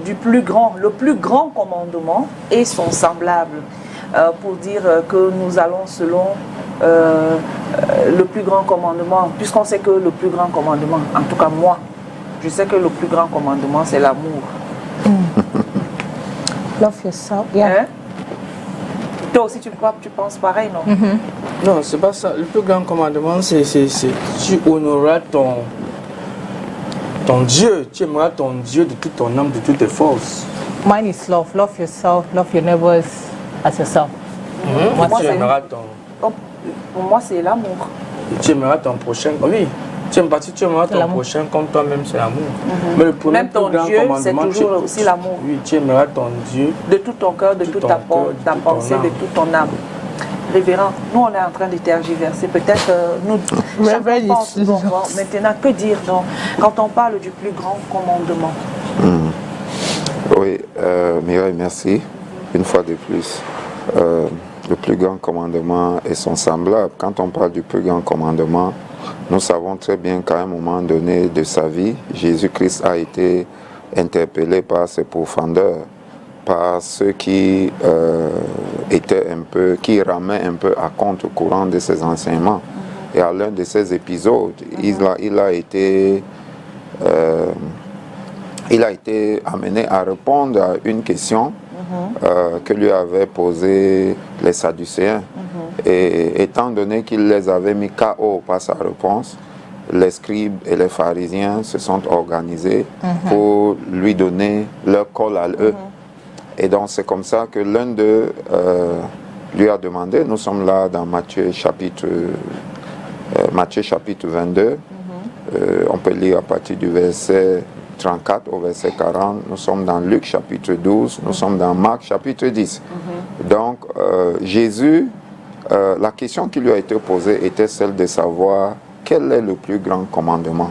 du plus grand, le plus grand commandement et son semblable, pour dire que nous allons selon le plus grand commandement, puisqu'on sait que le plus grand commandement, en tout cas moi, je sais que le plus grand commandement c'est l'amour. Love yourself. Yeah. Hein? Toi aussi tu penses pareil, non? Non, c'est pas ça. Le plus grand commandement, c'est tu honoreras ton Dieu. Tu aimeras ton Dieu de toute ton âme, de toutes tes forces. Mine is love. Love yourself. Love your neighbors as yourself. Moi, Tu aimeras pour moi, c'est l'amour. tu aimeras ton prochain. Oui, tu aimeras ton prochain comme toi-même, c'est l'amour. Mais le premier Même ton Dieu, c'est toujours aussi l'amour. Oui, tu aimeras ton Dieu. De tout ton cœur, de toute ta pensée, de toute ton âme. Révérend, nous on est en train de tergiverser. Peut-être nous pensons maintenant que dire donc, quand on parle du plus grand commandement. Oui, Mireille, merci. Une fois de plus, le plus grand commandement est son semblable. Quand on parle du plus grand commandement, nous savons très bien qu'à un moment donné de sa vie, Jésus-Christ a été interpellé par ses profondeurs, par ceux qui qui ramaient un peu à contre-courant de ses enseignements. Et à l'un de ces épisodes, il a été amené à répondre à une question que lui avaient posée les Sadducéens. Et étant donné qu'il les avait mis KO par sa réponse, les scribes et les pharisiens se sont organisés pour lui donner leur col à eux. Et donc c'est comme ça que l'un d'eux lui a demandé, nous sommes là dans Matthieu chapitre 22, on peut lire à partir du verset 34 au verset 40, nous sommes dans Luc chapitre 12, nous sommes dans Marc chapitre 10. Donc Jésus, la question qui lui a été posée était celle de savoir quel est le plus grand commandement.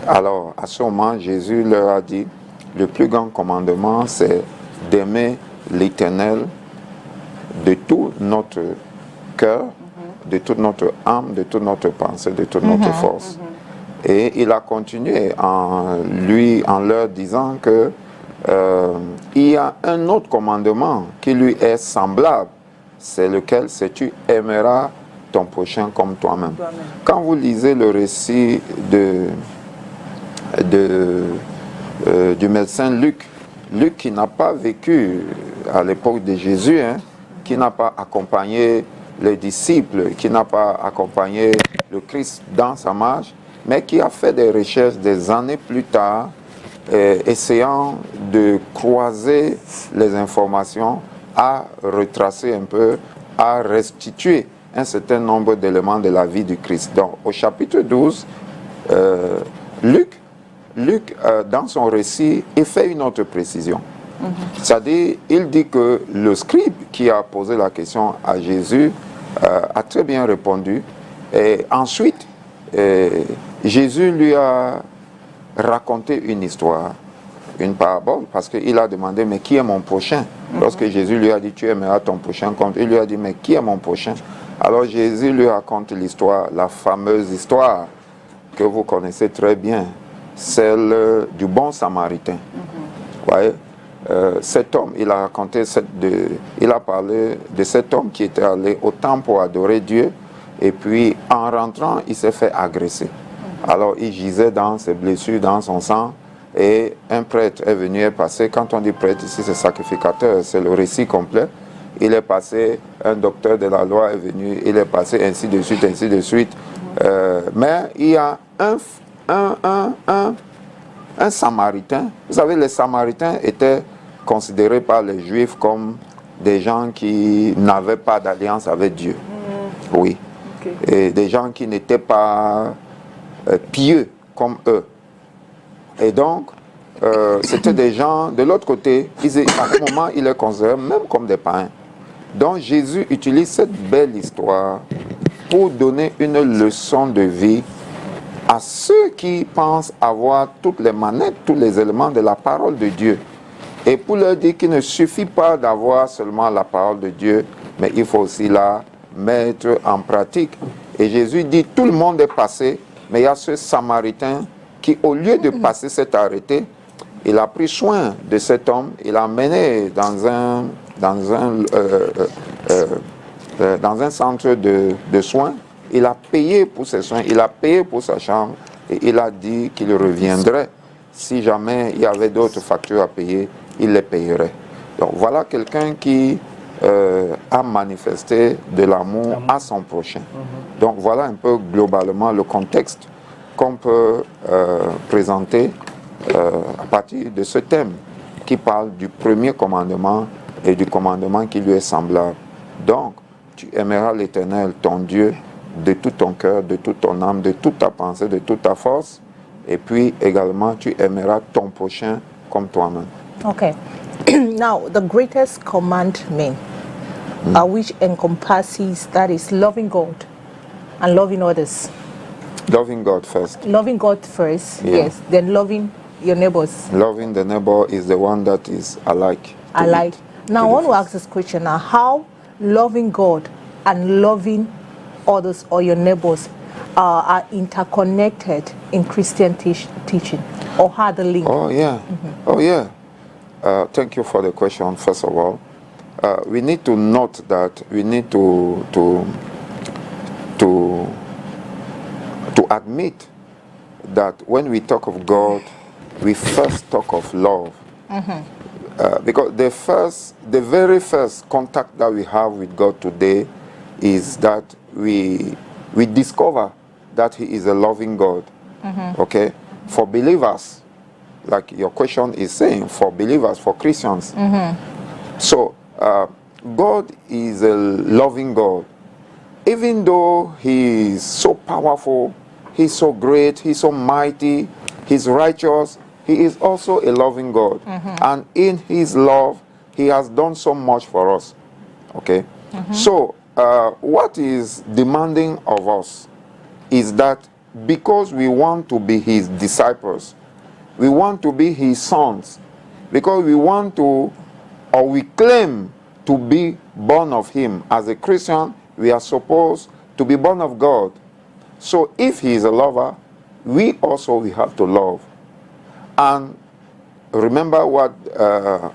Alors à ce moment, Jésus leur a dit, le plus grand commandement c'est d'aimer l'Éternel de tout notre cœur, de toute notre âme, de toute notre pensée, de toute notre force. Et il a continué en leur disant que il y a un autre commandement qui lui est semblable, c'est lequel, c'est tu aimeras ton prochain comme toi-même. Quand vous lisez le récit du médecin Luc qui n'a pas vécu à l'époque de Jésus, qui n'a pas accompagné les disciples, qui n'a pas accompagné le Christ dans sa marche, mais qui a fait des recherches des années plus tard, essayant de croiser les informations, à retracer un peu, à restituer un certain nombre d'éléments de la vie du Christ. Donc au chapitre 12, Luc, dans son récit, il fait une autre précision. C'est-à-dire, il dit que le scribe qui a posé la question à Jésus a très bien répondu. Et ensuite, Jésus lui a raconté une histoire, une parabole, parce qu'il a demandé, mais qui est mon prochain? Lorsque Jésus lui a dit, tu aimeras ton prochain, il lui a dit, mais qui est mon prochain? Alors Jésus lui raconte l'histoire, la fameuse histoire que vous connaissez très bien, celle du bon Samaritain. Voyez, cet homme, il a parlé de cet homme qui était allé au temple pour adorer Dieu, et puis en rentrant, il s'est fait agresser. Alors il gisait dans ses blessures, dans son sang, et un prêtre est venu, est passé. Quand on dit prêtre ici, c'est sacrificateur, c'est le récit complet. Il est passé, un docteur de la loi est venu, il est passé, ainsi de suite, ainsi de suite. Mais il y a un Samaritain. Vous savez, les Samaritains étaient considérés par les Juifs comme des gens qui n'avaient pas d'alliance avec Dieu. Oui. Et des gens qui n'étaient pas pieux comme eux. Et donc, c'était des gens, de l'autre côté, à ce moment, ils les considéraient même comme des païens. Donc, Jésus utilise cette belle histoire pour donner une leçon de vie à ceux qui pensent avoir toutes les manettes, tous les éléments de la parole de Dieu. Et pour leur dire qu'il ne suffit pas d'avoir seulement la parole de Dieu, mais il faut aussi la mettre en pratique. Et Jésus dit, tout le monde est passé, mais il y a ce Samaritain qui, au lieu de passer cet arrêté, il a pris soin de cet homme, il l'a emmené dans un centre de soins, il a payé pour ses soins, il a payé pour sa chambre, et il a dit qu'il reviendrait. Si jamais il y avait d'autres factures à payer, il les payerait. Donc voilà quelqu'un qui a manifesté de l'amour à son prochain. Donc voilà un peu globalement le contexte qu'on peut présenter à partir de ce thème qui parle du premier commandement et du commandement qui lui est semblable. Donc, tu aimeras l'Éternel, ton Dieu, de tout ton cœur, de toute ton âme, de toute ta pensée, de toute ta force. Et puis également, tu aimeras ton prochain comme toi-même. Okay. Now, the greatest commandment, which encompasses, that is loving God and loving others. Loving God first. Loving God first, Yeah. yes. Then loving your neighbors. Loving the neighbor is the one that is alike. to Alike. it, Now, I to want the to ask this question now. How loving God and loving others or your neighbors are interconnected in Christian teaching, or how the link? Oh, yeah. Oh, yeah. Thank you for the question, first of all. We need to note that we need to admit that when we talk of God, we first talk of love. Because the very first contact that we have with God today is that we discover that He is a loving God. Okay? For believers, like your question is saying, for believers, for Christians. So, God is a loving God. Even though He is so powerful, He's so great, He's so mighty, He's righteous, He is also a loving God. And in His love, He has done so much for us. Okay? So, what is demanding of us is that because we want to be His disciples, we want to be His sons, because we want to, or we claim to be born of Him. As a Christian, we are supposed to be born of God. So if He is a lover, we also have to love. And remember what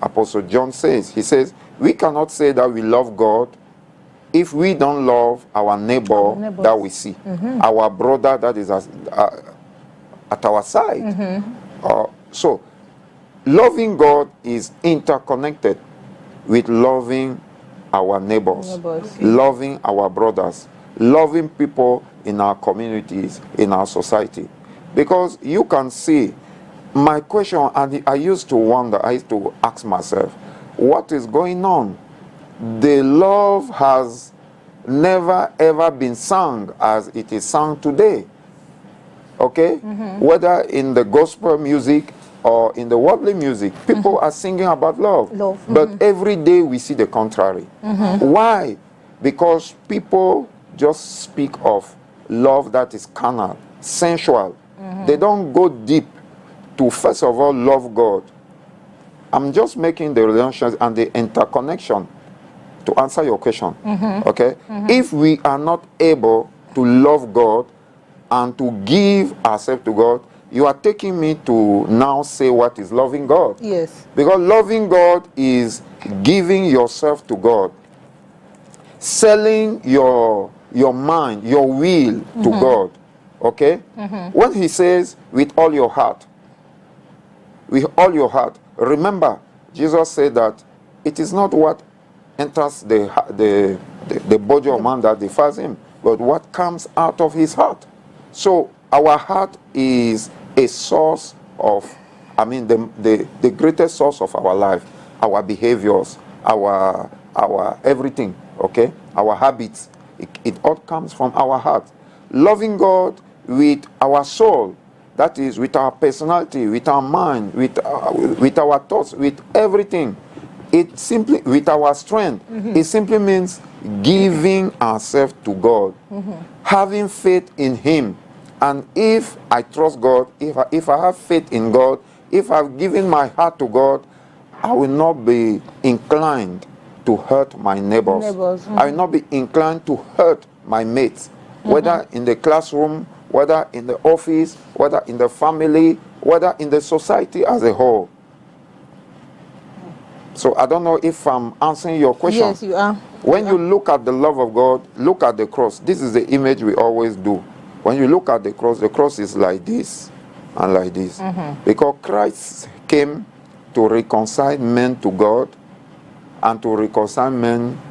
Apostle John says. He says, we cannot say that we love God if we don't love our neighbor that we see, our brother that is at our side. So, loving God is interconnected with loving our neighbors, loving our brothers, loving people in our communities, in our society. Because you can see, my question, and I used to wonder, I used to ask myself, what is going on? The love has never ever been sung as it is sung today. Okay? Whether in the gospel music or in the worldly music, people are singing about love. But every day we see the contrary. Why? Because people just speak of love that is carnal, sensual. They don't go deep to, first of all, love God. I'm just making the relations and the interconnection to answer your question. Okay? If we are not able to love God and to give ourselves to God, you are taking me to now say what is loving God. Yes. Because loving God is giving yourself to God, selling your mind, your will to God. Okay? When He says, with all your heart, remember, Jesus said that it is not what enters the body of man that defiles him, but what comes out of his heart. So our heart is a source of, the greatest source of our life, our behaviors, our everything, okay? Our habits, it all comes from our heart. Loving God with our soul, that is with our personality, with our mind, with our thoughts, with everything. It simply, with our strength, it simply means giving ourselves to God, having faith in Him. And if I trust God, if I have faith in God, if I've given my heart to God, I will not be inclined to hurt my neighbors. I will not be inclined to hurt my mates, whether in the classroom, whether in the office, whether in the family, whether in the society as a whole. So I don't know if I'm answering your question. Yes, you are. When you look at the love of God, look at the cross. This is the image we always do. When you look at the cross is like this and like this. Because Christ came to reconcile men to God and to reconcile men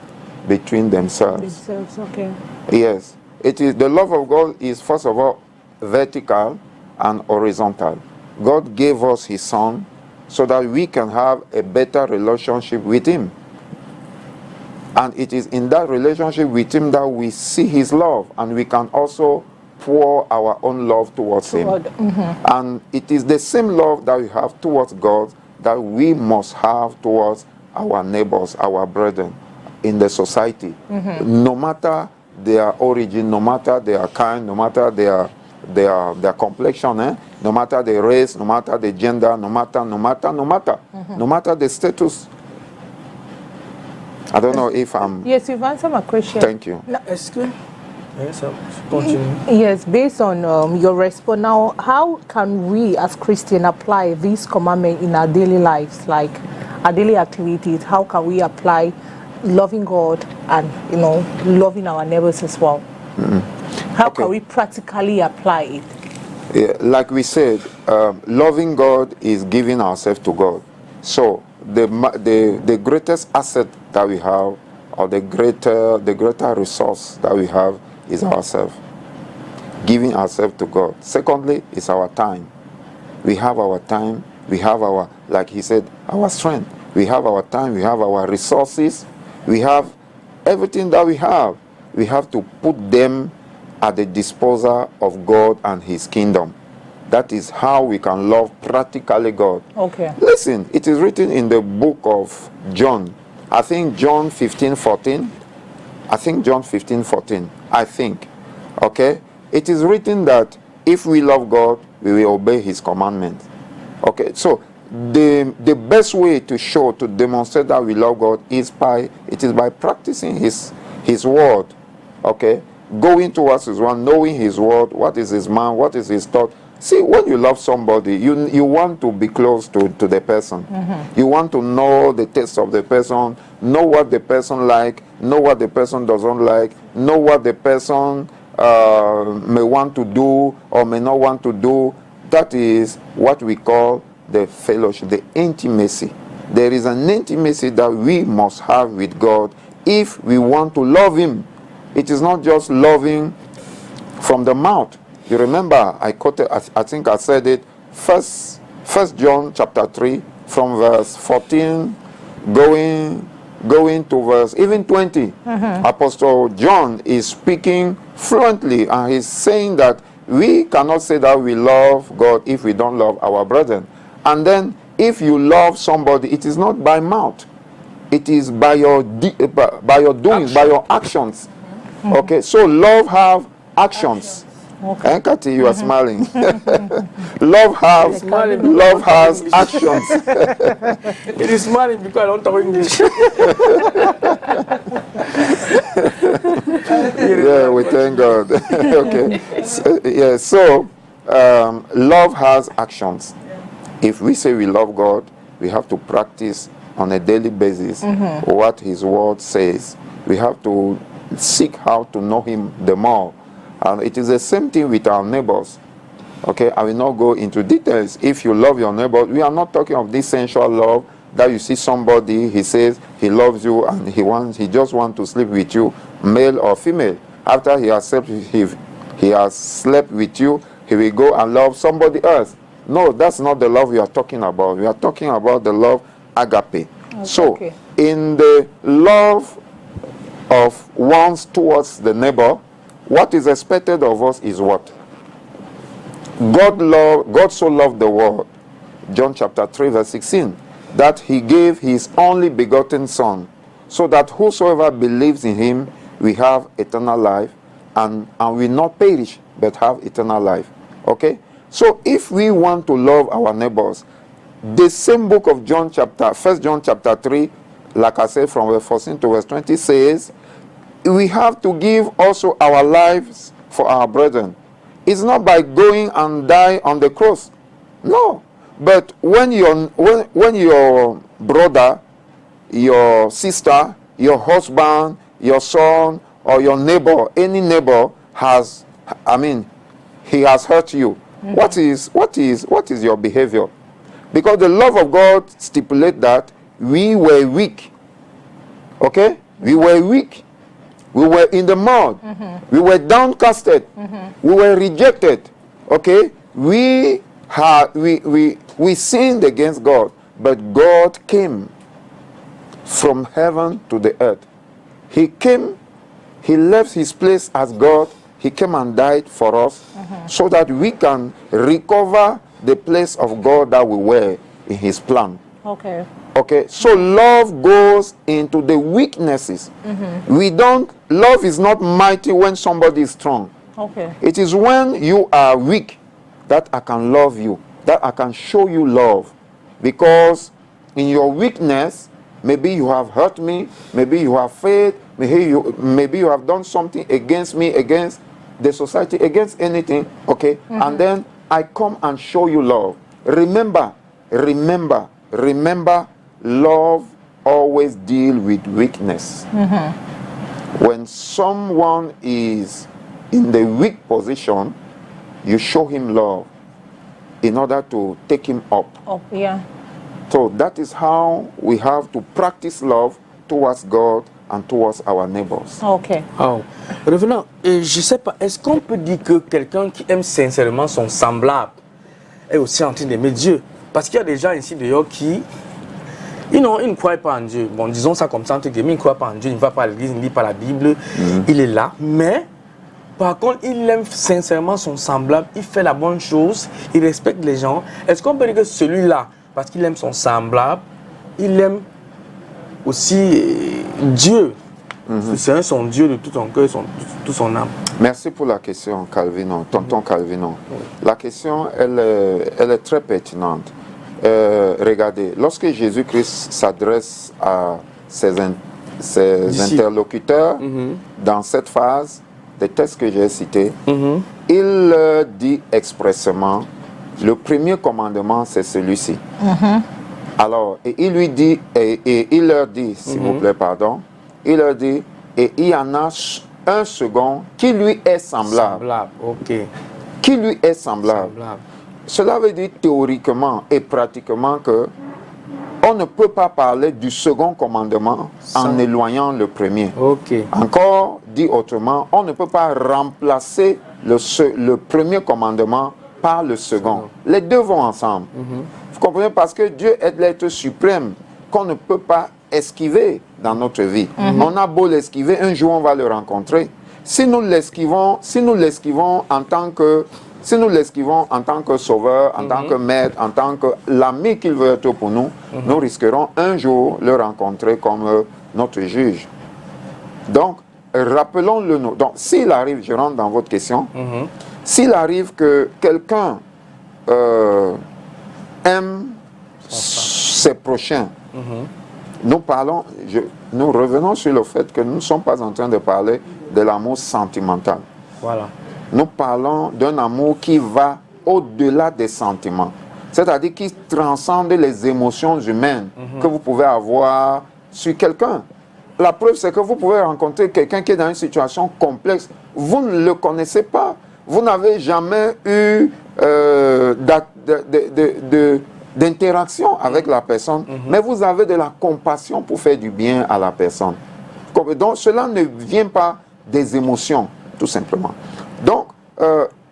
between themselves. Okay. Yes. It is the love of God is first of all vertical and horizontal. God gave us his son so that we can have a better relationship with him. And it is in that relationship with him that we see his love, and we can also pour our own love towards him. And it is the same love that we have towards God that we must have towards our neighbors, our brethren in the society. No matter their origin, no matter their kind, no matter their complexion, no matter the race, no matter the gender, no matter the status. I don't know if I'm... Yes, you've answered my question. Thank you. Yes, continue. Yes, based on your response, now how can we as Christians apply these commandments in our daily lives, like our daily activities? How can we apply loving God and, you know, loving our neighbors as well? How can we practically apply it? Yeah, like we said, loving God is giving ourselves to God. So the greatest asset that we have, or the greater resource that we have, is ourselves. Giving ourselves to God. Secondly, is our time. We have our time. We have our, like he said, our strength. We have our time. We have our resources. We have everything that we have. We have to put them at the disposal of God and his kingdom. That is how we can love practically God. Okay. Listen, it is written in the book of John. I think John 15:14. I think John 15:14. I think. Okay? It is written that if we love God, we will obey his commandments. Okay? So the best way to demonstrate that we love God is by practicing his word. Okay? Going towards his word, knowing his word, what is his mind, what is his thought. See, when you love somebody, you want to be close to the person. You want to know the taste of the person, know what the person like, know what the person doesn't like, know what the person may want to do or may not want to do. That is what we call the fellowship, the intimacy. There is an intimacy that we must have with God if we want to love him. It is not just loving from the mouth. You remember, I quoted, I think I said it, First John chapter 3, from verse 14, going to verse even 20. Apostle John is speaking fluently, and he's saying that we cannot say that we love God if we don't love our brethren. And then, if you love somebody, it is not by mouth. It is by your doings, by your actions. Okay, so love have actions. Okay. Kati, you are smiling. Love has actions. It is smiling because I don't talk English. Yeah, we thank God. Okay. So love has actions. If we say we love God, we have to practice on a daily basis what his word says. We have to seek how to know him the more. And it is the same thing with our neighbors. Okay, I will not go into details. If you love your neighbor, we are not talking of this sensual love that you see somebody, he says he loves you and he just wants to sleep with you, male or female. After he has slept with you, he will go and love somebody else. No, that's not the love we are talking about. We are talking about the love agape. Okay. So, in the love of one's towards the neighbor, what is expected of us is what? God so loved the world, John chapter 3 verse 16, that he gave his only begotten son, so that whosoever believes in him will have eternal life and will not perish but have eternal life. Okay? So if we want to love our neighbors, the same book of John chapter, 1 John chapter 3, like I said from verse 14 to verse 20 says, we have to give also our lives for our brethren. It's not by going and die on the cross. No. But when your brother, your sister, your husband, your son, or your neighbor, any neighbor has, he has hurt you. What is your behavior? Because the love of God stipulates that we were weak. Okay? We were weak. We were in the mud. We were downcasted. We were rejected. Okay? We sinned against God, but God came from heaven to the earth. He came, he left his place as God. He came and died for us so that we can recover the place of God that we were in his plan. Okay. Okay, so love goes into the weaknesses. Love is not mighty when somebody is strong. Okay. It is when you are weak that I can love you, that I can show you love. Because in your weakness, maybe you have hurt me, maybe you have failed, maybe you have done something against me, against the society, against anything, okay? And then I come and show you love. Remember, love always deals with weakness. When someone is in the weak position, you show him love in order to take him up. Yeah. So that is how we have to practice love towards God and towards our neighbors. Okay. Oh. Revenant, je ne sais pas, est-ce qu'on peut dire que quelqu'un qui aime sincèrement son semblable est aussi en train d'aimer Dieu? Parce qu'il y a des gens ici dehors qui ils ne croient pas en Dieu. Bon, disons ça comme ça, ils ne croient pas en Dieu, il ne va pas à l'église, il ne lit pas la Bible, il est là. Mais, par contre, il aime sincèrement son semblable, il fait la bonne chose, il respecte les gens. Est-ce qu'on peut dire que celui-là, parce qu'il aime son semblable, il aime aussi Dieu? C'est son Dieu de tout son cœur, tout son âme. Merci pour la question, Calvino, tonton Calvino. La question, elle est très pertinente. Regardez, lorsque Jésus-Christ s'adresse à ses interlocuteurs dans cette phase des textes que j'ai cités, il leur dit expressément, le premier commandement, c'est celui-ci. Alors, et il leur dit, s'il vous plaît, pardon, il leur dit, et il y en a un second qui lui est semblable. Ok. Qui lui est semblable. Cela veut dire théoriquement et pratiquement que on ne peut pas parler du second commandement en éloignant le premier. Okay. Encore dit autrement, on ne peut pas remplacer le premier commandement par le second. Les deux vont ensemble. Vous comprenez? Parce que Dieu est l'être suprême qu'on ne peut pas esquiver dans notre vie. On a beau l'esquiver, un jour on va le rencontrer. Si nous l'esquivons en tant que sauveur, en tant que maître, en tant que l'ami qu'il veut être pour nous, nous risquerons un jour le rencontrer comme notre juge. Donc, rappelons-le nous. Donc, s'il arrive, je rentre dans votre question, s'il arrive que quelqu'un aime ses prochains, nous revenons sur le fait que nous ne sommes pas en train de parler de l'amour sentimental. Voilà. Nous parlons d'un amour qui va au-delà des sentiments. C'est-à-dire qui transcende les émotions humaines que vous pouvez avoir sur quelqu'un. La preuve, c'est que vous pouvez rencontrer quelqu'un qui est dans une situation complexe. Vous ne le connaissez pas. Vous n'avez jamais eu d'interaction avec la personne, mais vous avez de la compassion pour faire du bien à la personne. Donc, cela ne vient pas des émotions, tout simplement. Donc,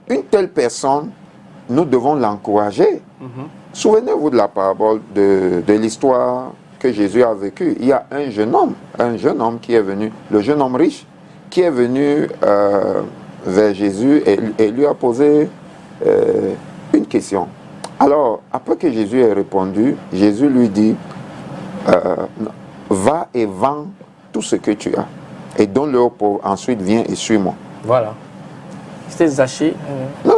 une telle personne, nous devons l'encourager. Souvenez-vous de la parabole de l'histoire que Jésus a vécue. Il y a un jeune homme qui est venu, le jeune homme riche, qui est venu vers Jésus et lui a posé une question. Alors, après que Jésus ait répondu, Jésus lui dit, va et vends tout ce que tu as et donne-le aux pauvres, ensuite viens et suis-moi. Voilà. C'était Zachée. Non,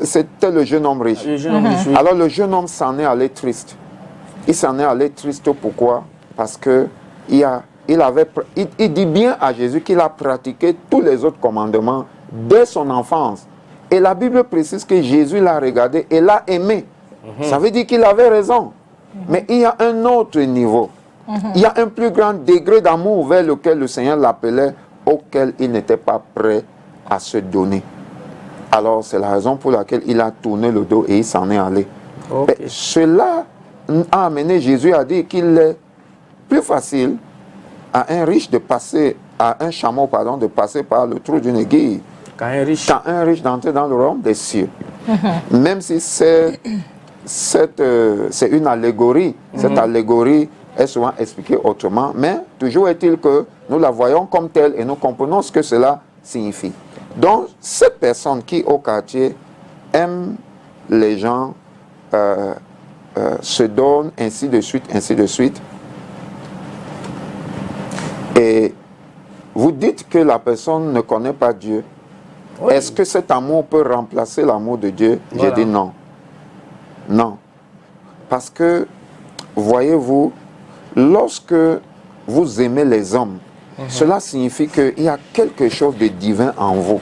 c'était le jeune homme riche. Le jeune homme riche, oui. Alors le jeune homme s'en est allé triste. Il s'en est allé triste pourquoi? Parce que il dit bien à Jésus qu'il a pratiqué tous les autres commandements dès son enfance. Et la Bible précise que Jésus l'a regardé et l'a aimé. Ça veut dire qu'il avait raison. Mais il y a un autre niveau. Il y a un plus grand degré d'amour vers lequel le Seigneur l'appelait, auquel il n'était pas prêt à se donner. Alors, c'est la raison pour laquelle il a tourné le dos et il s'en est allé. Ok. Mais cela a amené Jésus à dire qu'il est plus facile à un riche de passer, à un chameau, pardon, de passer par le trou d'une aiguille Quand un riche. qu'à un riche d'entrer dans le royaume des cieux. Même si c'est une allégorie, cette allégorie est souvent expliquée autrement, mais toujours est-il que nous la voyons comme telle et nous comprenons ce que cela signifie. Donc, cette personne qui au quartier aime les gens, se donne, ainsi de suite, ainsi de suite. Et vous dites que la personne ne connaît pas Dieu. Oui. Est-ce que cet amour peut remplacer l'amour de Dieu? Voilà. J'ai dit non. Non. Parce que, voyez-vous, lorsque vous aimez les hommes, cela signifie qu'il y a quelque chose de divin en vous.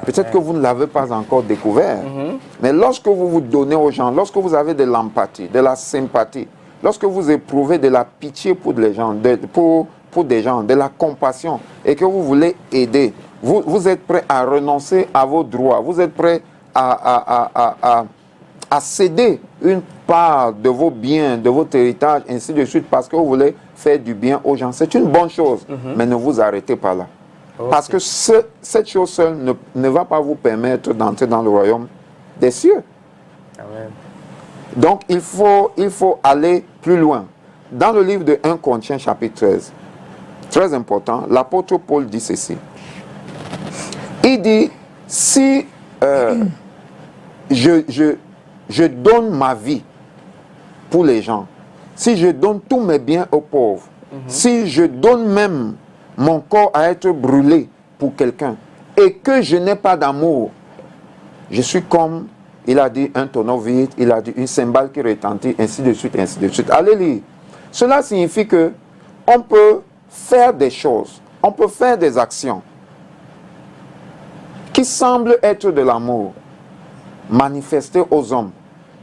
Peut-être que vous ne l'avez pas encore découvert. Mais lorsque vous vous donnez aux gens, lorsque vous avez de l'empathie, de la sympathie, lorsque vous éprouvez de la pitié pour les gens, pour des gens, de la compassion, et que vous voulez aider, vous êtes prêt à renoncer à vos droits, vous êtes prêt à céder une part de vos biens, de votre héritage, ainsi de suite, parce que vous voulez faire du bien aux gens. C'est une bonne chose, mais ne vous arrêtez pas là. Ok. Parce que cette chose seule ne va pas vous permettre d'entrer dans le royaume des cieux. Amen. Donc, il faut aller plus loin. Dans le livre de 1 Corinthiens, chapitre 13, très important, l'apôtre Paul dit ceci. Il dit, si je donne ma vie pour les gens, si je donne tous mes biens aux pauvres, si je donne même mon corps à être brûlé pour quelqu'un, et que je n'ai pas d'amour, je suis comme, il a dit, un tonneau vide, il a dit une cymbale qui retentit, ainsi de suite, ainsi de suite. Allez lire. Cela signifie que on peut faire des choses, on peut faire des actions qui semblent être de l'amour, manifesté aux hommes.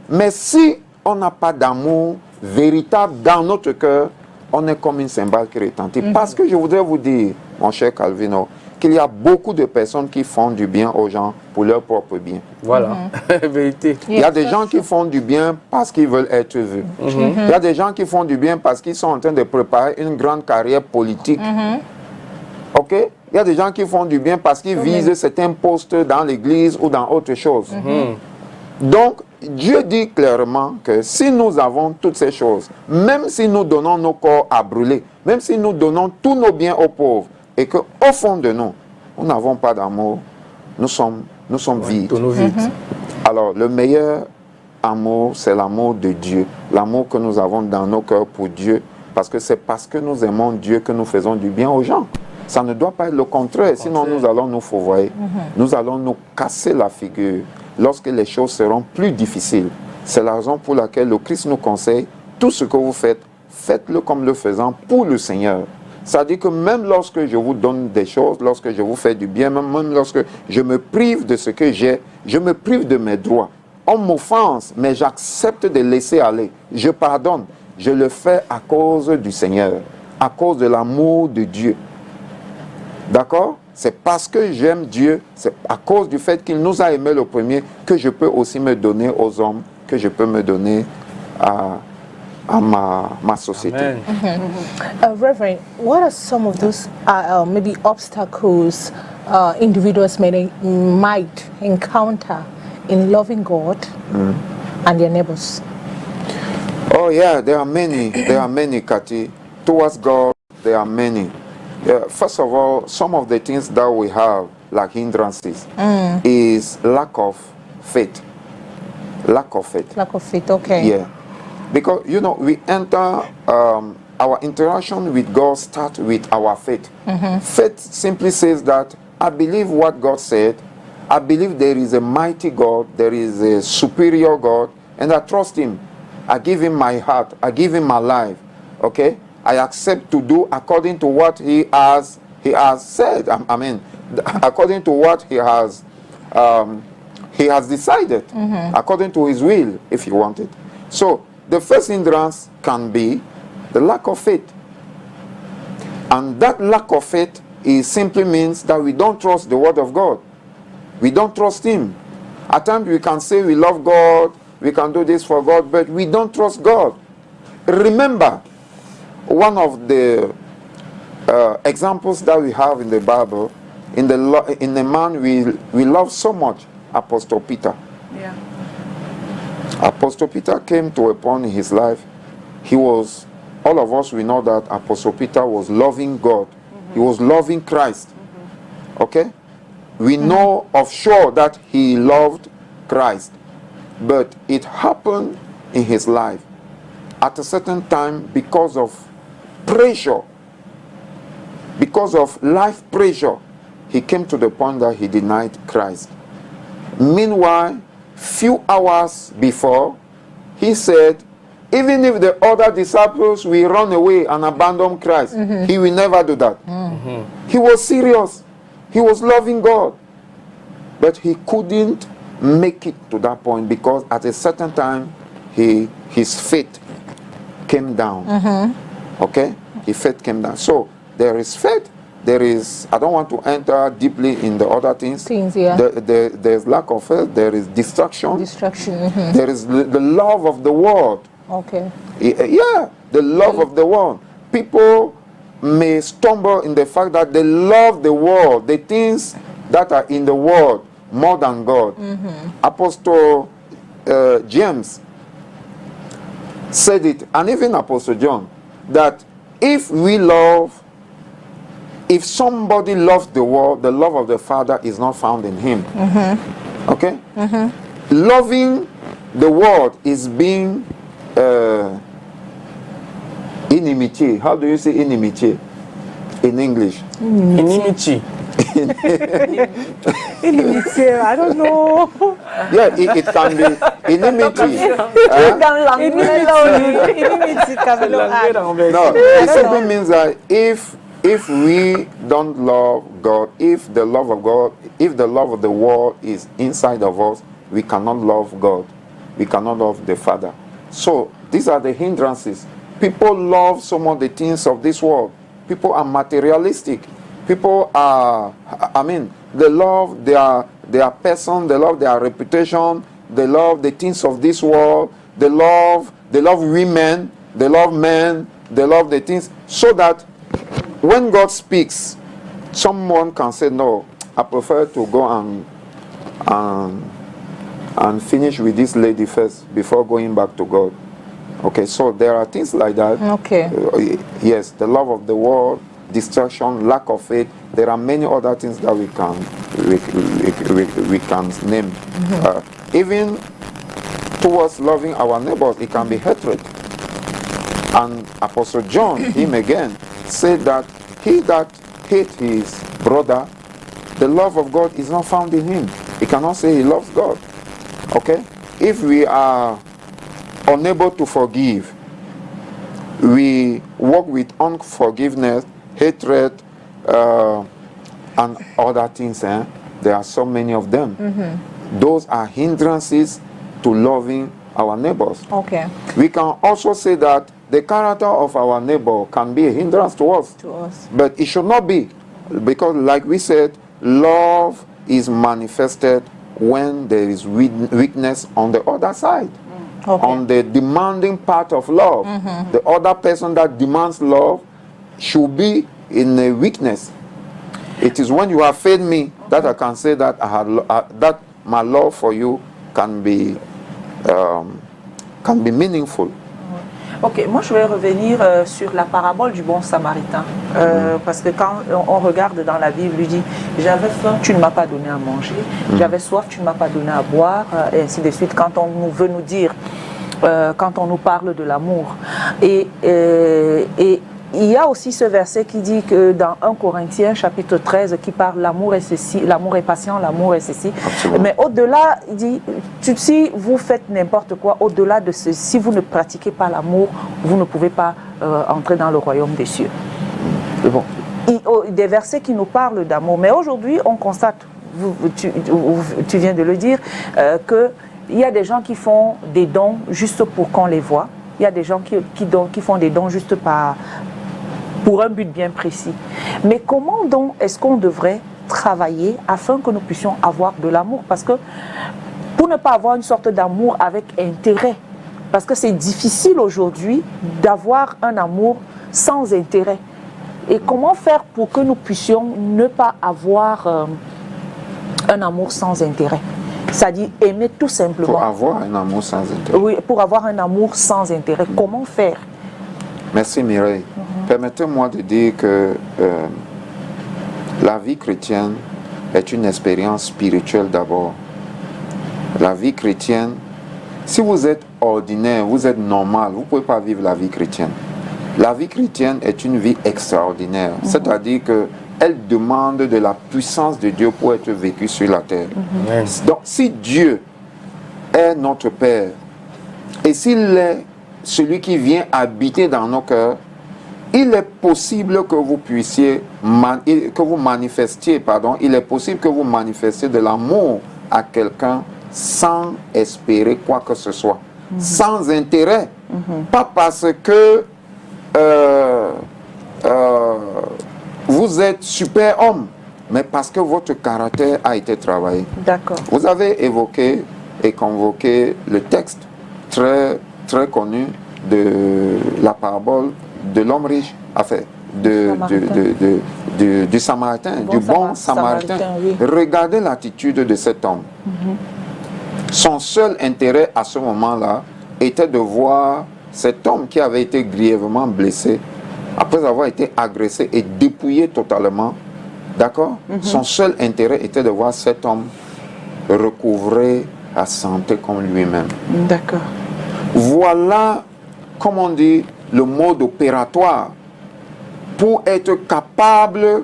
Mais si on n'a pas d'amour véritable dans notre cœur, on est comme une cymbale qui retentit. Parce que je voudrais vous dire, mon cher Calvino, qu'il y a beaucoup de personnes qui font du bien aux gens pour leur propre bien. Voilà, vérité. Il y a des gens qui font du bien parce qu'ils veulent être vus. Il y a des gens qui font du bien parce qu'ils sont en train de préparer une grande carrière politique. OK? Il y a des gens qui font du bien parce qu'ils visent certains postes dans l'église ou dans autre chose. Donc, Dieu dit clairement que si nous avons toutes ces choses, même si nous donnons nos corps à brûler, même si nous donnons tous nos biens aux pauvres, et qu'au fond de nous, nous n'avons pas d'amour, nous sommes vides. Tonneau vide. Alors, le meilleur amour, c'est l'amour de Dieu. L'amour que nous avons dans nos cœurs pour Dieu. Parce que c'est parce que nous aimons Dieu que nous faisons du bien aux gens. Ça ne doit pas être le contraire. Sinon, nous allons nous fourvoyer. Nous allons nous casser la figure lorsque les choses seront plus difficiles. C'est la raison pour laquelle le Christ nous conseille, tout ce que vous faites, faites-le comme le faisant pour le Seigneur. C'est-à-dire que même lorsque je vous donne des choses, lorsque je vous fais du bien, même lorsque je me prive de ce que j'ai, je me prive de mes droits. On m'offense, mais j'accepte de laisser aller. Je pardonne. Je le fais à cause du Seigneur, à cause de l'amour de Dieu. D'accord? C'est parce que j'aime Dieu, c'est à cause du fait qu'il nous a aimés le premier, que je peux aussi me donner aux hommes, que je peux me donner à ma société. Amen. Reverend, what are some of those maybe obstacles individuals might encounter in loving God and their neighbors? Oh yeah, there are many. There are many, Kati. Towards God, there are many. First of all, some of the things that we have, like hindrances, is lack of faith. Lack of faith. Lack of faith, okay. Yeah. Because, you know, we enter, our interaction with God starts with our faith. Faith simply says that I believe what God said. I believe there is a mighty God, there is a superior God, and I trust Him. I give Him my heart. I give Him my life. Okay? I accept to do according to what He has said. I mean, according to what He he has decided according to his will, if he wanted. So the first hindrance can be the lack of faith. And that lack of faith simply means that we don't trust the word of God. We don't trust him. At times we can say we love God, we can do this for God, but we don't trust God. Remember, one of the examples that we have in the Bible, in the man we love so much, Apostle Peter. Yeah. Apostle Peter came to a point in his life, all of us, we know that Apostle Peter was loving God. He was loving Christ. Okay? We know of sure that he loved Christ. But it happened in his life at a certain time because of pressure, because of life pressure, he came to the point that he denied Christ. Meanwhile, few hours before, he said, even if the other disciples will run away and abandon Christ, he will never do that. He was serious. He was loving God. But he couldn't make it to that point because at a certain time, his faith came down. Okay? His faith came down. So there is faith. There is, I don't want to enter deeply in the other things. Yeah. There's lack of faith. There is distraction. There is the love of the world. Okay. Yeah, the love of the world. People may stumble in the fact that they love the world, the things that are in the world more than God. Apostle James said it, and even Apostle John, that if somebody loves the world, the love of the Father is not found in him. Okay? Loving the world is being inimitié. How do you say inimitié in English? Inimity. Inimitié, I don't know. Yeah, it can be enmity. No, it simply means that if we don't love God, if the love of the world is inside of us, we cannot love God. We cannot love the Father. So these are the hindrances. People love some of the things of this world. People are materialistic. People are, they love their person, they love their reputation, they love the things of this world, they love women, they love men, they love the things, so that when God speaks, someone can say, no, I prefer to go and finish with this lady first before going back to God. Okay, so there are things like that. Okay. Yes, the love of the world, distraction, lack of faith. There are many other things that we can name. Even towards loving our neighbors, it can be hatred. And Apostle John, him again, said that he that hates his brother, the love of God is not found in him. He cannot say he loves God. Okay? If we are unable to forgive, we walk with unforgiveness, hatred, and other things. There are so many of them. Those are hindrances to loving our neighbors. Okay. We can also say that the character of our neighbor can be a hindrance to us. But it should not be, because like we said, love is manifested when there is weakness on the other side. On the demanding part of love. The other person that demands love should be in a weakness. It is when you have failed me that I can say that that my love for you can be meaningful. Ok, moi je vais revenir sur la parabole du bon samaritain. Parce que quand on regarde dans la Bible, il dit, j'avais faim, tu ne m'as pas donné à manger. J'avais soif, tu ne m'as pas donné à boire. Et ainsi de suite, quand on veut nous dire, quand on nous parle de l'amour. Et il y a aussi ce verset qui dit que dans 1 Corinthiens chapitre 13 qui parle l'amour est ceci, l'amour est patient, l'amour est ceci. Absolument. Mais au-delà, il dit, si vous faites n'importe quoi, au-delà de ce, si vous ne pratiquez pas l'amour, vous ne pouvez pas entrer dans le royaume des cieux. C'est bon. Des versets qui nous parlent d'amour. Mais aujourd'hui, on constate, tu viens de le dire, qu'il y a des gens qui font des dons juste pour qu'on les voit. Il y a des gens qui font des dons juste pour un but bien précis. Mais comment donc est-ce qu'on devrait travailler afin que nous puissions avoir de l'amour? Parce que pour ne pas avoir une sorte d'amour avec intérêt, parce que c'est difficile aujourd'hui d'avoir un amour sans intérêt. Et comment faire pour que nous puissions ne pas avoir un amour sans intérêt? C'est-à-dire aimer tout simplement. Pour avoir un amour sans intérêt. Oui, pour avoir un amour sans intérêt. Comment faire? Merci Mireille. Permettez-moi de dire que la vie chrétienne est une expérience spirituelle d'abord. La vie chrétienne, si vous êtes ordinaire, vous êtes normal, vous ne pouvez pas vivre la vie chrétienne. La vie chrétienne est une vie extraordinaire, c'est-à-dire qu'elle demande de la puissance de Dieu pour être vécue sur la terre. Donc si Dieu est notre Père, et s'il est celui qui vient habiter dans nos cœurs, il est possible que vous puissiez, que vous manifestiez, il est possible que vous manifestiez de l'amour à quelqu'un sans espérer quoi que ce soit, sans intérêt, pas parce que vous êtes super homme, mais parce que votre caractère a été travaillé. D'accord. Vous avez évoqué et convoqué le texte très, très connu de la parabole de l'homme riche, enfin, du Samaritain, du bon Samaritain. Oui. Regardez l'attitude de cet homme. Son seul intérêt à ce moment-là était de voir cet homme qui avait été grièvement blessé, après avoir été agressé et dépouillé totalement, d'accord? Son seul intérêt était de voir cet homme recouvrer la santé comme lui-même. D'accord. Voilà, comme on dit, le mode opératoire pour être capable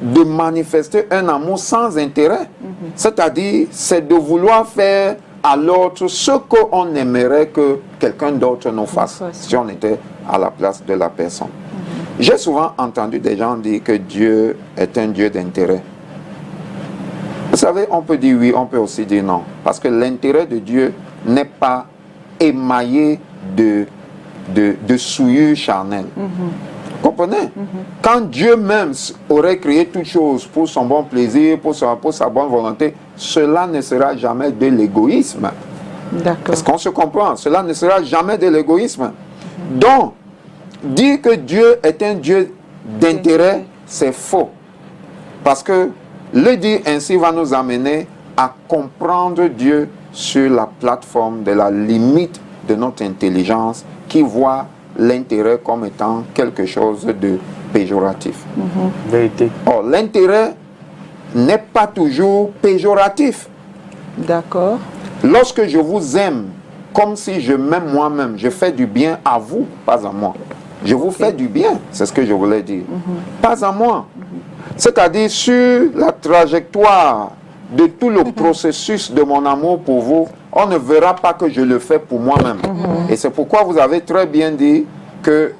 de manifester un amour sans intérêt. C'est-à-dire, c'est de vouloir faire à l'autre ce qu'on aimerait que quelqu'un d'autre nous fasse si on était à la place de la personne. J'ai souvent entendu des gens dire que Dieu est un Dieu d'intérêt. Vous savez, on peut dire oui, on peut aussi dire non. Parce que l'intérêt de Dieu n'est pas émaillé de souillure charnelle. Vous comprenez? Quand Dieu même aurait créé toutes choses pour son bon plaisir, pour sa bonne volonté, cela ne sera jamais de l'égoïsme. D'accord. Est-ce qu'on se comprend? Cela ne sera jamais de l'égoïsme. Donc, dire que Dieu est un Dieu d'intérêt, c'est faux. Parce que le dire ainsi va nous amener à comprendre Dieu sur la plateforme de la limite de notre intelligence qui voit l'intérêt comme étant quelque chose de péjoratif. Vérité. Or, l'intérêt n'est pas toujours péjoratif. D'accord. Lorsque je vous aime comme si je m'aime moi-même, je fais du bien à vous, pas à moi. Je vous fais du bien, c'est ce que je voulais dire. Pas à moi. C'est-à-dire sur la trajectoire de tout le processus de mon amour pour vous, on ne verra pas que je le fais pour moi-même. Et c'est pourquoi vous avez très bien dit que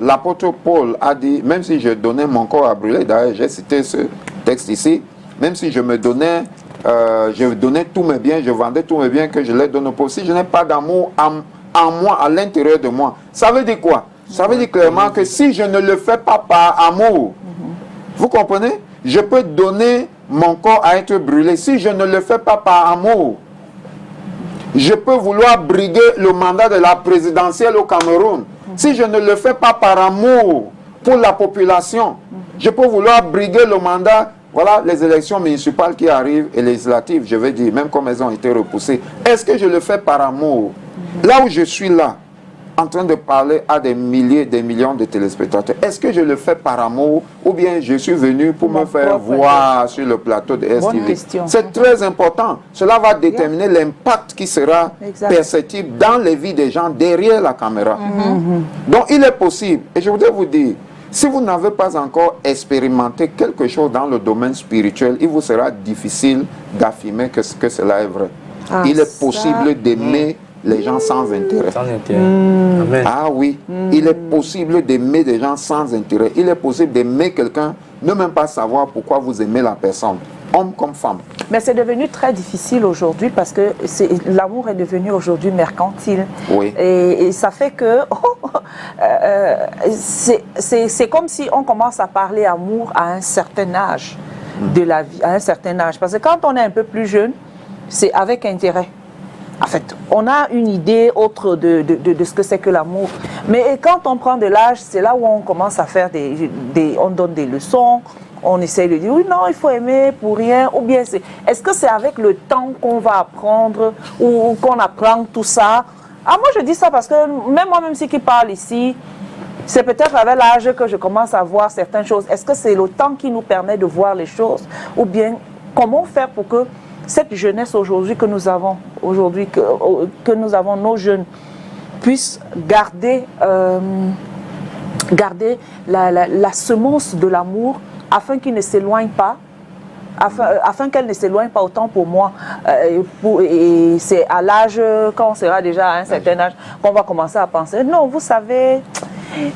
l'apôtre Paul a dit, même si je donnais mon corps à brûler, d'ailleurs j'ai cité ce texte ici, même si je me donnais, je donnais tous mes biens, je vendais tous mes biens que je les donne pour, si je n'ai pas d'amour en moi, à l'intérieur de moi, ça veut dire quoi? Ça veut dire clairement que si je ne le fais pas par amour, vous comprenez? Je peux donner mon corps à être brûlé. Si je ne le fais pas par amour, je peux vouloir briguer le mandat de la présidentielle au Cameroun. Si je ne le fais pas par amour pour la population, je peux vouloir briguer le mandat. Voilà les élections municipales qui arrivent et législatives, je vais dire, même comme elles ont été repoussées. Est-ce que je le fais par amour? Là où je suis là, en train de parler à des milliers, des millions de téléspectateurs, est-ce que je le fais par amour ou bien je suis venu pour me faire voir sur le plateau de STV? C'est très important. Cela va déterminer l'impact qui sera perceptible dans les vies des gens derrière la caméra. Donc il est possible, et je voudrais vous dire, si vous n'avez pas encore expérimenté quelque chose dans le domaine spirituel, il vous sera difficile d'affirmer que cela est vrai. Il est possible d'aimer les gens sans intérêt. Sans intérêt. Amen. Ah oui, il est possible d'aimer des gens sans intérêt. Il est possible d'aimer quelqu'un, ne même pas savoir pourquoi vous aimez la personne. homme comme femme. Mais c'est devenu très difficile aujourd'hui parce que l'amour est devenu aujourd'hui mercantile. Oui. Et ça fait que c'est comme si on commence à parler amour à un certain âge de la vie, à un certain âge. Parce que quand on est un peu plus jeune, c'est avec intérêt. En fait, on a une idée autre de ce que c'est que l'amour. Mais quand on prend de l'âge, c'est là où on commence à faire on donne des leçons, on essaye de dire oui, non, il faut aimer pour rien. Ou bien est-ce que c'est avec le temps qu'on va apprendre ou qu'on apprend tout ça? Ah, moi je dis ça parce que même moi-même si qui parle ici, c'est peut-être avec l'âge que je commence à voir certaines choses. Est-ce que c'est le temps qui nous permet de voir les choses? Ou bien comment faire pour que cette jeunesse aujourd'hui que nous avons, que nous avons, nos jeunes, puissent garder, la semence de l'amour afin qu'ils ne s'éloignent pas, afin qu'elle ne s'éloigne pas autant pour moi. Et c'est à l'âge, quand on sera déjà à un certain âge, qu'on va commencer à penser, non, vous savez,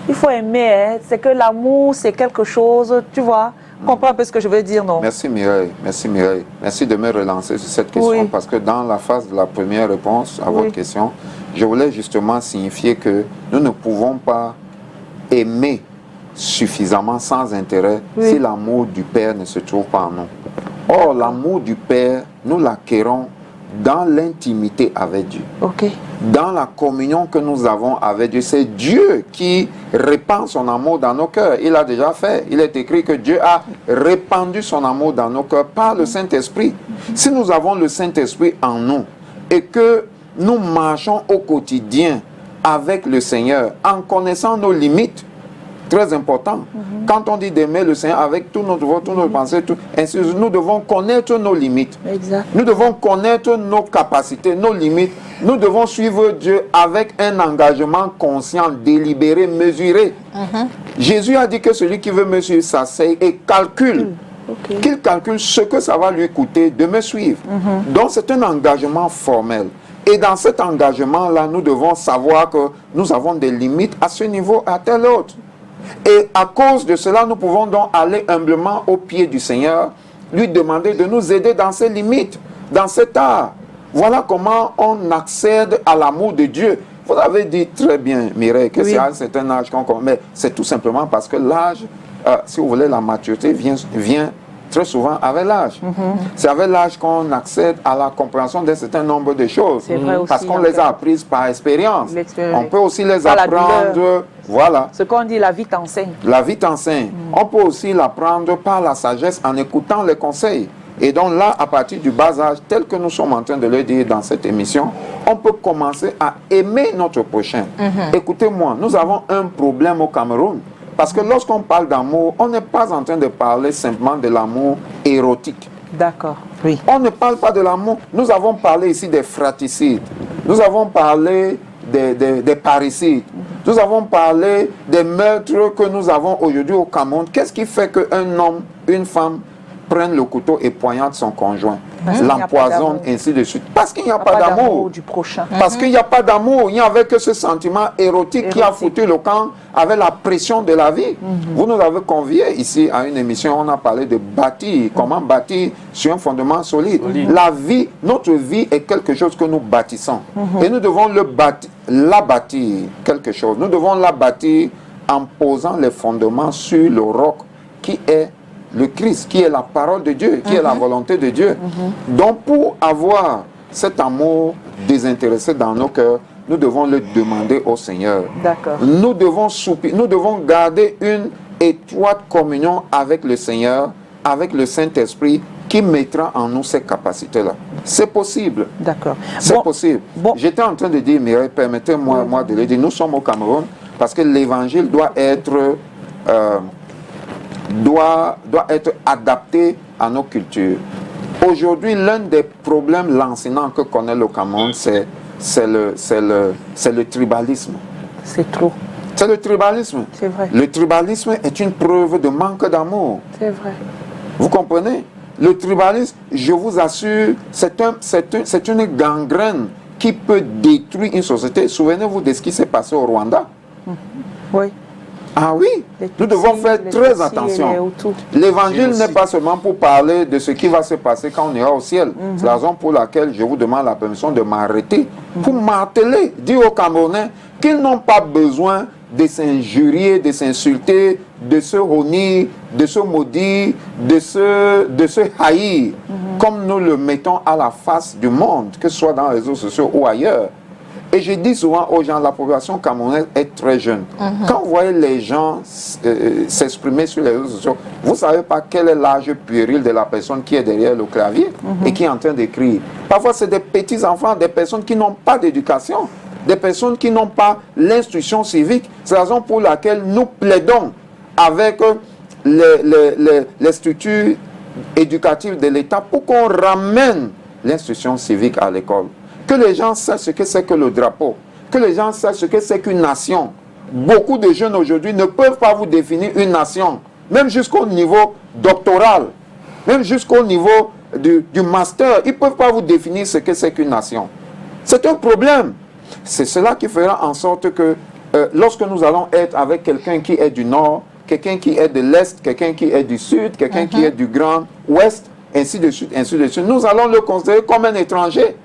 il faut aimer, hein, c'est que l'amour, c'est quelque chose, tu vois. Comprends un peu ce que je veux dire, non? Merci Mireille, merci Mireille. Merci de me relancer sur cette question, Oui. parce que dans la phase de la première réponse à votre question, je voulais justement signifier que nous ne pouvons pas aimer suffisamment sans intérêt si l'amour du Père ne se trouve pas en nous. Or, l'amour du Père, nous l'acquérons dans l'intimité avec Dieu. Ok. Dans la communion que nous avons avec Dieu, c'est Dieu qui répand son amour dans nos cœurs. Il a déjà fait. Il est écrit que Dieu a répandu son amour dans nos cœurs par le Saint-Esprit. Si nous avons le Saint-Esprit en nous et que nous marchons au quotidien avec le Seigneur en connaissant nos limites, très important. Quand on dit d'aimer le Seigneur avec tout notre voix, toutes nos pensées, ainsi, nous devons connaître nos limites. Exact. Nous devons connaître nos capacités, nos limites. Nous devons suivre Dieu avec un engagement conscient, délibéré, mesuré. Jésus a dit que celui qui veut me suivre s'asseye et calcule. Qu'il calcule ce que ça va lui coûter de me suivre. Donc c'est un engagement formel. Et dans cet engagement-là, nous devons savoir que nous avons des limites à ce niveau, à tel autre. Et à cause de cela, nous pouvons donc aller humblement au pied du Seigneur, lui demander de nous aider dans ses limites, dans cet art. Voilà comment on accède à l'amour de Dieu. Vous avez dit très bien, Mireille, que c'est à un certain âge qu'on commence. Mais c'est tout simplement parce que l'âge, si vous voulez, la maturité vient très souvent avec l'âge. C'est avec l'âge qu'on accède à la compréhension d'un certain nombre de choses. Vrai aussi, parce qu'on les a apprises par expérience. On peut aussi les apprendre. Voilà. Ce qu'on dit, la vie t'enseigne. La vie t'enseigne. On peut aussi l'apprendre par la sagesse en écoutant les conseils. Et donc là, à partir du bas âge, tel que nous sommes en train de le dire dans cette émission, on peut commencer à aimer notre prochain. Écoutez-moi, nous avons un problème au Cameroun. Parce que lorsqu'on parle d'amour, on n'est pas en train de parler simplement de l'amour érotique. D'accord, oui. On ne parle pas de l'amour. Nous avons parlé ici des fratricides. Nous avons parlé des parricides. Nous avons parlé des meurtres que nous avons aujourd'hui au Cameroun. Qu'est-ce qui fait qu'un homme, une femme prennent le couteau et poignardent son conjoint, l'empoisonnent, ainsi de suite? Parce qu'il n'y a pas d'amour du prochain. Parce qu'il n'y a pas d'amour. Il n'y avait que ce sentiment érotique qui a foutu le camp avec la pression de la vie. Vous nous avez conviés ici à une émission, on a parlé de bâtir, comment bâtir sur un fondement solide. La vie, notre vie est quelque chose que nous bâtissons. Et nous devons la bâtir quelque chose. Nous devons la bâtir en posant les fondements sur le roc qui est le Christ, qui est la parole de Dieu, qui est la volonté de Dieu. Donc pour avoir cet amour désintéressé dans nos cœurs, nous devons le demander au Seigneur. D'accord. Nous devons garder une étroite communion avec le Seigneur, avec le Saint-Esprit, qui mettra en nous ces capacités-là. C'est possible. D'accord. C'est possible. J'étais en train de dire, Mireille, permettez-moi moi de le dire, nous sommes au Cameroun, parce que l'évangile doit être adapté à nos cultures. Aujourd'hui, l'un des problèmes lancinants que connaît le Cameroun, c'est le tribalisme. C'est trop. C'est le tribalisme. C'est vrai. Le tribalisme est une preuve de manque d'amour. C'est vrai. Vous comprenez? Le tribalisme, je vous assure, c'est une gangrène qui peut détruire une société. Souvenez-vous de ce qui s'est passé au Rwanda. Oui. Ah oui, nous devons faire très attention. L'évangile n'est pas seulement pour parler de ce qui va se passer quand on ira au ciel. C'est la raison pour laquelle je vous demande la permission de m'arrêter pour marteler, dire aux Camerounais qu'ils n'ont pas besoin de s'injurier, de s'insulter, de se honir, de se maudire, de se haïr, comme nous le mettons à la face du monde, que ce soit dans les réseaux sociaux ou ailleurs. Et je dis souvent aux gens, la population camerounaise est très jeune. Quand vous voyez les gens s'exprimer sur les réseaux sociaux, vous ne savez pas quel est l'âge puéril de la personne qui est derrière le clavier et qui est en train d'écrire. Parfois, c'est des petits-enfants, des personnes qui n'ont pas d'éducation, des personnes qui n'ont pas l'instruction civique. C'est la raison pour laquelle nous plaidons avec les structures éducatives de l'État pour qu'on ramène l'instruction civique à l'école. Que les gens sachent ce que c'est que le drapeau, que les gens sachent ce que c'est qu'une nation. Beaucoup de jeunes aujourd'hui ne peuvent pas vous définir une nation, même jusqu'au niveau doctoral, même jusqu'au niveau du master, ils ne peuvent pas vous définir ce que c'est qu'une nation. C'est un problème. C'est cela qui fera en sorte que lorsque nous allons être avec quelqu'un qui est du nord, quelqu'un qui est de l'est, quelqu'un qui est du sud, quelqu'un qui est du grand ouest, ainsi de suite, nous allons le considérer comme un étranger.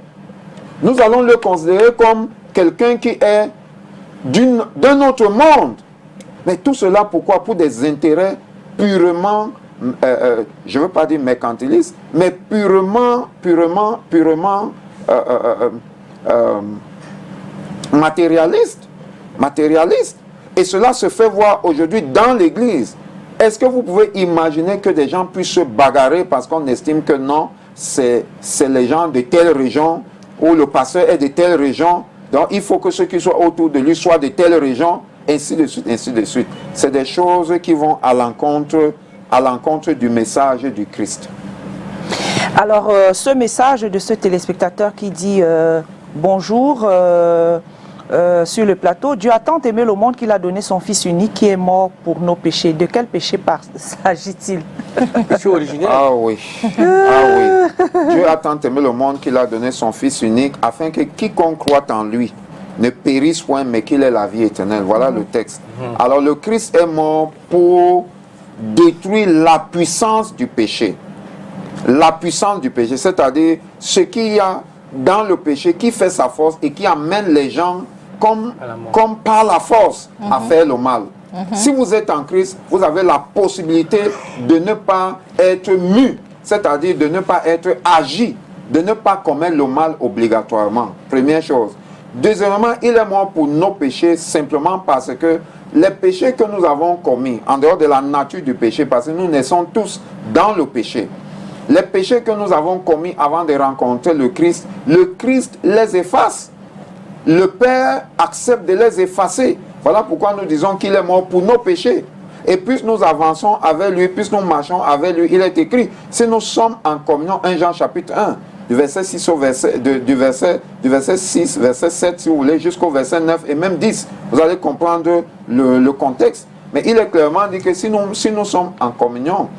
Nous allons le considérer comme quelqu'un qui est d'un autre monde. Mais tout cela, pourquoi? Pour des intérêts purement, je ne veux pas dire mercantilistes, mais purement matérialistes. Et cela se fait voir aujourd'hui dans l'Église. Est-ce que vous pouvez imaginer que des gens puissent se bagarrer parce qu'on estime que non, c'est les gens de telle région, où le pasteur est de telle région, donc il faut que ceux qui soient autour de lui soient de telle région, ainsi de suite, ainsi de suite. C'est des choses qui vont à l'encontre du message du Christ. Alors, ce message de ce téléspectateur qui dit bonjour sur le plateau, Dieu a tant aimé le monde qu'il a donné son Fils unique qui est mort pour nos péchés. De quel péché s'agit-il? Péché originel. Ah oui. Ah oui. Dieu a tant aimé le monde qu'il a donné son Fils unique afin que quiconque croit en lui ne périsse point mais qu'il ait la vie éternelle. Voilà le texte. Alors le Christ est mort pour détruire la puissance du péché. La puissance du péché, c'est-à-dire ce qu'il y a dans le péché qui fait sa force et qui amène les gens comme par la force à faire le mal. Si vous êtes en Christ, vous avez la possibilité de ne pas être mu, c'est-à-dire de ne pas être agi, de ne pas commettre le mal obligatoirement. Première chose. Deuxièmement, il est mort pour nos péchés simplement parce que les péchés que nous avons commis, en dehors de la nature du péché, parce que nous naissons tous dans le péché, les péchés que nous avons commis avant de rencontrer le Christ les efface. Le Père accepte de les effacer. Voilà pourquoi nous disons qu'il est mort pour nos péchés. Et plus nous avançons avec lui, plus nous marchons avec lui, il est écrit, si nous sommes en communion, 1 Jean chapitre 1, du verset 6 au du verset 6, verset 7 si vous voulez, jusqu'au verset 9 et même 10, vous allez comprendre le contexte. Mais il est clairement dit que si nous sommes en communion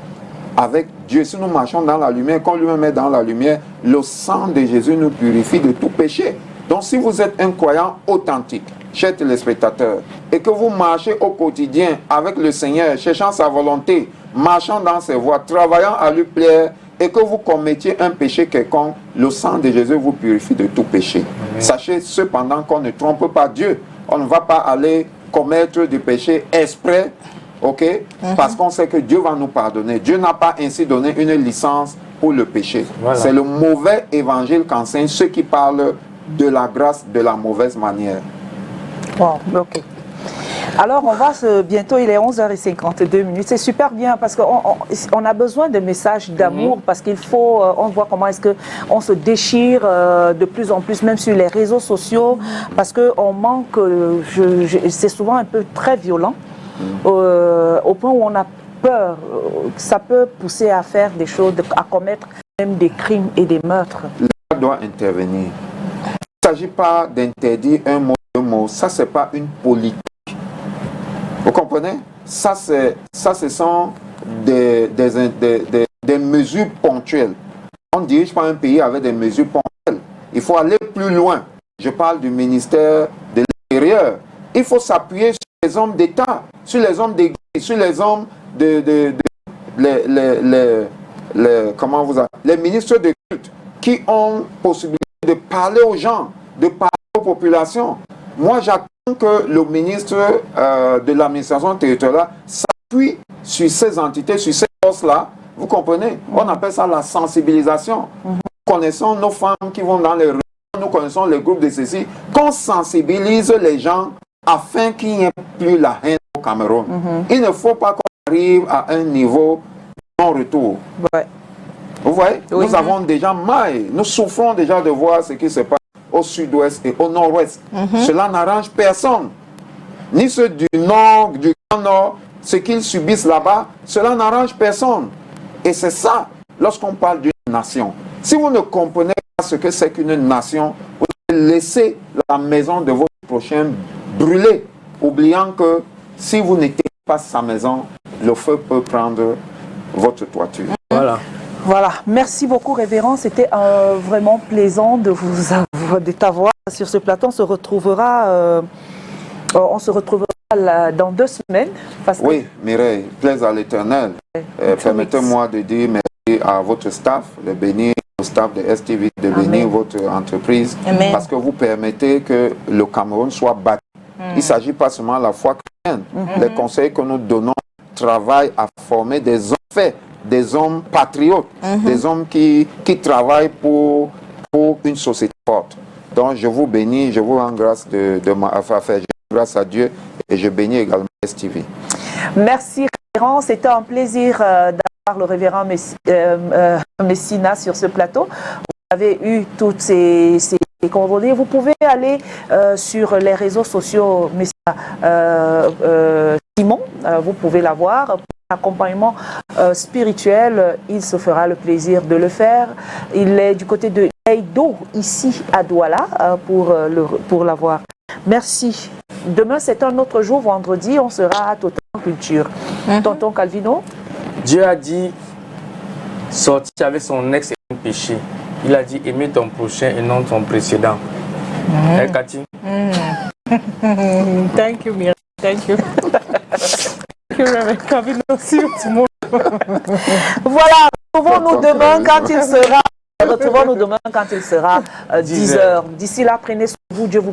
avec Dieu, si nous marchons dans la lumière, quand lui-même est dans la lumière, le sang de Jésus nous purifie de tout péché. Donc si vous êtes un croyant authentique, chers téléspectateurs, et que vous marchez au quotidien avec le Seigneur, cherchant sa volonté, marchant dans ses voies, travaillant à lui plaire, et que vous commettiez un péché quelconque, le sang de Jésus vous purifie de tout péché. Amen. Sachez cependant qu'on ne trompe pas Dieu. On ne va pas aller commettre du péché exprès, ok? Parce qu'on sait que Dieu va nous pardonner. Dieu n'a pas ainsi donné une licence pour le péché. Voilà. C'est le mauvais évangile qu'enseignent ceux qui parlent de la grâce de la mauvaise manière. Wow, ok. Alors, bientôt il est 11h52. C'est super bien parce qu'on a besoin de messages d'amour parce qu'il faut, on voit comment est-ce qu'on se déchire de plus en plus, même sur les réseaux sociaux, parce qu'on manque, c'est souvent un peu très violent, au point où on a peur, ça peut pousser à faire des choses, à commettre même des crimes et des meurtres. L'État doit intervenir. Il ne s'agit pas d'interdire un mot, deux mots, ça c'est pas une politique. Vous comprenez? Ça, ce sont des mesures ponctuelles. On ne dirige pas un pays avec des mesures ponctuelles. Il faut aller plus loin. Je parle du ministère de l'Intérieur. Il faut s'appuyer sur les les hommes d'État, sur les hommes d'église, sur les hommes comment vous appelez, les ministres de culte qui ont possibilité de parler aux gens, de parler aux populations. Moi, j'attends que le ministre de l'administration territoriale s'appuie sur ces entités, sur ces forces-là. Vous comprenez? On appelle ça la sensibilisation. Nous connaissons nos femmes qui vont dans les rues, nous connaissons les groupes de ceci, qu'on sensibilise les gens afin qu'il n'y ait plus la haine au Cameroun. Il ne faut pas qu'on arrive à un niveau de non-retour. Ouais. Vous voyez, Oui. nous avons déjà mal, nous souffrons déjà de voir ce qui se passe au sud-ouest et au nord-ouest. Cela n'arrange personne. Ni ceux du nord, du grand nord, ce qu'ils subissent là-bas, cela n'arrange personne. Et c'est ça, lorsqu'on parle d'une nation. Si vous ne comprenez pas ce que c'est qu'une nation, vous allez laisser la maison de votre prochain brûler, oubliant que si vous n'éteignez pas sa maison, le feu peut prendre votre toiture. Voilà. Voilà, merci beaucoup révérend, c'était vraiment plaisant de de t'avoir sur ce plateau. On se retrouvera dans 2 semaines. Parce que... Oui, Mireille, plaise à l'Éternel. Permettez-moi de dire merci à votre staff, de bénir le staff de STV, de bénir votre entreprise, Amen. parce que vous permettez que le Cameroun soit bâti. Il ne s'agit pas seulement de la foi chrétienne. Les conseils que nous donnons travaillent à former des hommes faits, des hommes patriotes, des hommes qui travaillent pour une société forte. Donc je vous bénis, je vous rends grâce grâce à Dieu et je bénis également STV. Merci révérend, c'était un plaisir d'avoir le révérend Messina sur ce plateau. Vous avez eu toutes ces coordonnées. Vous pouvez aller sur les réseaux sociaux Simon, vous pouvez l'avoir. Pour l'accompagnement spirituel, il se fera le plaisir de le faire. Il est du côté de Eido, ici à Douala, pour l'avoir. Merci. Demain, c'est un autre jour, vendredi, on sera à Total Culture. Tonton Calvino? Dieu a dit sortir avec son ex et un péché. Il a dit aimer ton prochain et non ton précédent. Cathy? Thank you, Mira. Thank you. Thank you, Reverend Calvino. See you tomorrow. Voilà, retrouvons-nous demain quand il sera 10 h. D'ici là, prenez soin de vous. Dieu vous bénisse.